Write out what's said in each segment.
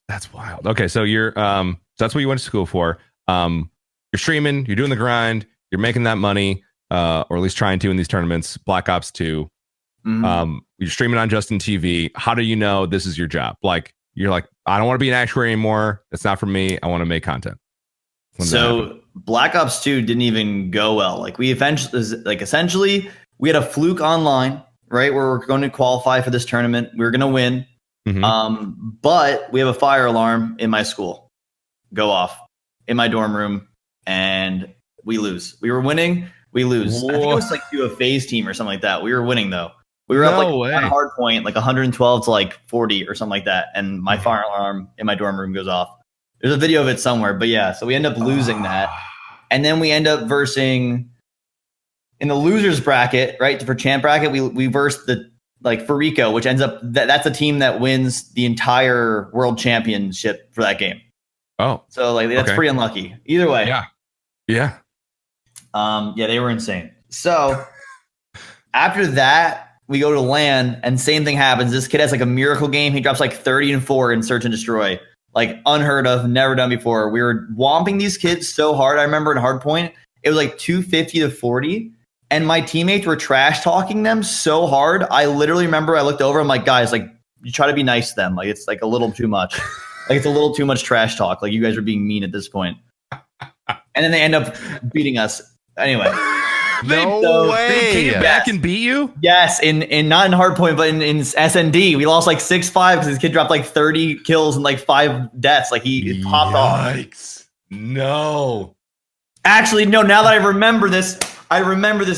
That's wild. Okay, so you're that's what you went to school for. You're streaming, you're doing the grind, you're making that money, or at least trying to in these tournaments. Black Ops 2. You're streaming on Justin TV. How do you know this is your job? Like, you're like, I don't want to be an actuary anymore. That's not for me. I want to make content. So Black Ops 2 didn't even go well. Like, we essentially we had a fluke online, right? Where we're going to qualify for this tournament. We were going to win. But we have a fire alarm in my school go off in my dorm room, and we lose. We were winning, we lose. Whoa. I think it was like to a phase team or something like that. We were winning though. We were up like on hard point, like 112 to like 40 or something like that. And my fire alarm in my dorm room goes off. There's a video of it somewhere, but yeah. So we end up losing that, and then we end up versing in the losers bracket, right? For champ bracket, we versed the Farico, which ends up that's a team that wins the entire world championship for that game. Oh, so like that's pretty unlucky. Either way, yeah. They were insane. So after that, we go to LAN, and same thing happens. This kid has like a miracle game. He drops like 30 and 4 in Search and Destroy, like unheard of, never done before. We were womping these kids so hard. I remember in Hardpoint, it was like 250 to 40. And my teammates were trash talking them so hard. I literally remember I looked over. I'm like, guys, like, you try to be nice to them. Like, it's like a little too much. Like, it's a little too much trash talk. Like, you guys are being mean at this point. And then they end up beating us. Anyway. No way. They came back and beat you? Yes. In not in Hardpoint, but in SND. We lost like 6-5 because this kid dropped like 30 kills and like 5 deaths. Like, he popped off. Yikes. No. Actually, no, now that I remember this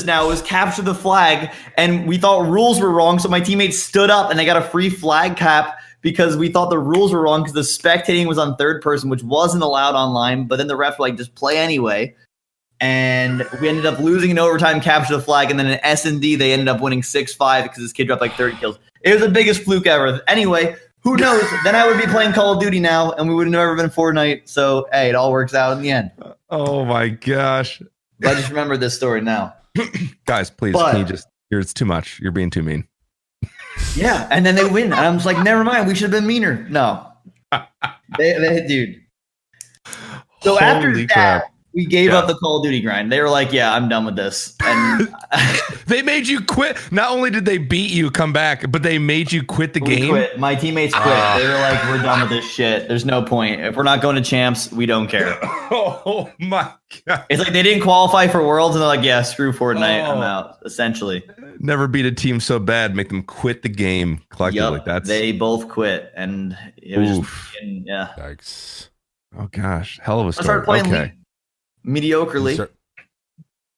now. It was capture the flag, and we thought rules were wrong, so my teammates stood up, and they got a free flag cap because we thought the rules were wrong because the spectating was on third person, which wasn't allowed online, but then the refs were like, just play anyway. And we ended up losing in overtime, capture the flag, and then in S&D, they ended up winning 6-5 because this kid dropped like 30 kills. It was the biggest fluke ever. Anyway, who knows? Then I would be playing Call of Duty now, and we would have never been Fortnite, so hey, it all works out in the end. Oh my gosh. But I just remember this story now. Guys, please, can you just, it's too much. You're being too mean. Yeah, and then they win. And I'm just like, never mind. We should have been meaner. No. Dude. So after that, we gave up the Call of Duty grind. They were like, yeah, I'm done with this. And they made you quit. Not only did they beat you, come back, but they made you quit the game. Quit. My teammates quit. They were like, we're done with this shit. There's no point. If we're not going to champs, we don't care. Oh my God. It's like they didn't qualify for Worlds, and they're like, yeah, screw Fortnite. I'm out, essentially. Never beat a team so bad, make them quit the game collectively. Yep, they both quit, and it was just, yeah. Yikes. Oh gosh, hell of a story. I started playing mediocrely.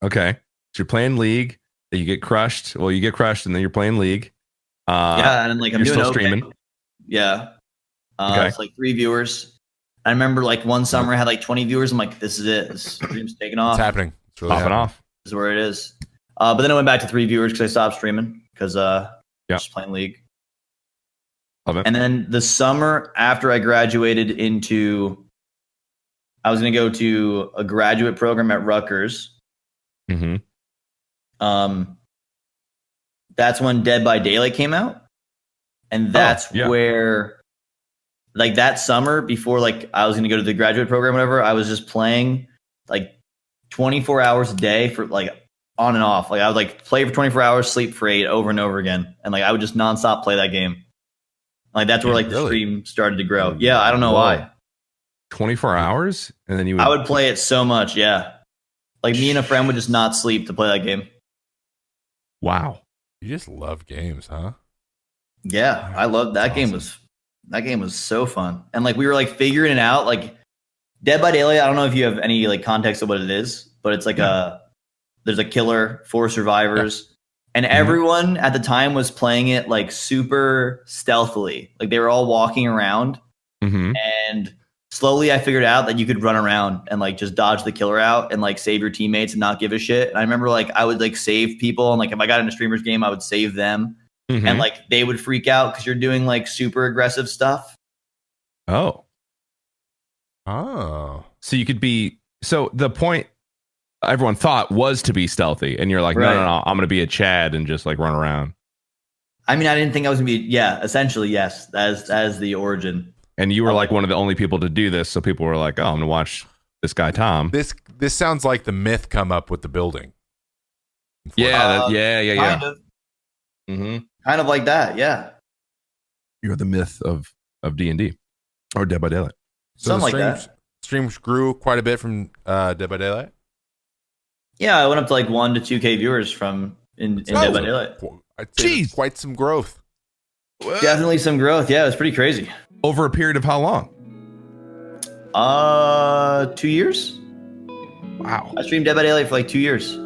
Okay. So you're playing League, you get crushed. Well, you get crushed, and then you're playing League. Yeah, and like I'm still streaming. Yeah. It's like 3 viewers. I remember like one summer I had like 20 viewers. I'm like, this is it. This stream's taking off. It's happening. It's really popping off. This is where it is. But then I went back to 3 viewers because I stopped streaming because just playing League. Love it. And then the summer after I graduated I was going to go to a graduate program at Rutgers. Mm-hmm. That's when Dead by Daylight came out. And that's where, like that summer before like I was going to go to the graduate program, whatever, I was just playing like 24 hours a day for like on and off. Like I would like play for 24 hours, sleep for 8 over and over again. And like I would just nonstop play that game. Like that's where like the stream started to grow. Yeah, I don't know why. 24 hours? And then I would play it so much, yeah. Like me and a friend would just not sleep to play that game. Wow. You just love games, huh? Yeah, I loved that game. That game was so fun. And like we were like figuring it out. Like Dead by Daylight, I don't know if you have any like context of what it is, but it's like there's a killer, 4 survivors, and everyone at the time was playing it like super stealthily. Like they were all walking around, and slowly I figured out that you could run around and like just dodge the killer out and like save your teammates and not give a shit. And I remember like I would like save people, and like if I got in a streamer's game, I would save them, and like they would freak out because you're doing like super aggressive stuff. Oh. So you could be. So the point everyone thought was to be stealthy, and you're like, no, I'm going to be a Chad and just like run around. I mean, I didn't think I was gonna be. Yeah, essentially, yes. As the origin. And you were like one of the only people to do this, so people were like, "Oh, I'm gonna watch this guy Tom." This sounds like the myth come up with the building. Yeah, Kind of. Mm-hmm. Kind of like that. Yeah. You're the myth of D&D or Dead by Daylight. So Something like that. Streams grew quite a bit from Dead by Daylight. Yeah, I went up to like 1 to 2K viewers from in Dead by Daylight. I'd say that's quite some growth. Definitely some growth. Yeah, it was pretty crazy. Over a period of how long? 2 years. Wow. I streamed Dead by Daylight for like 2 years,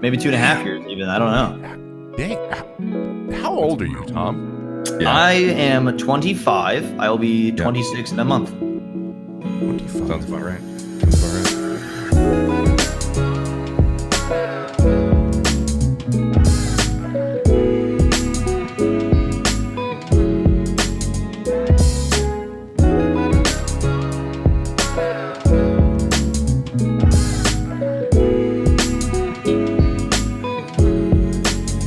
maybe 2.5 years even. I don't know. Dang. How old are you, Tom? Yeah. I am 25. I will be 26 in a month. 25. Sounds about right.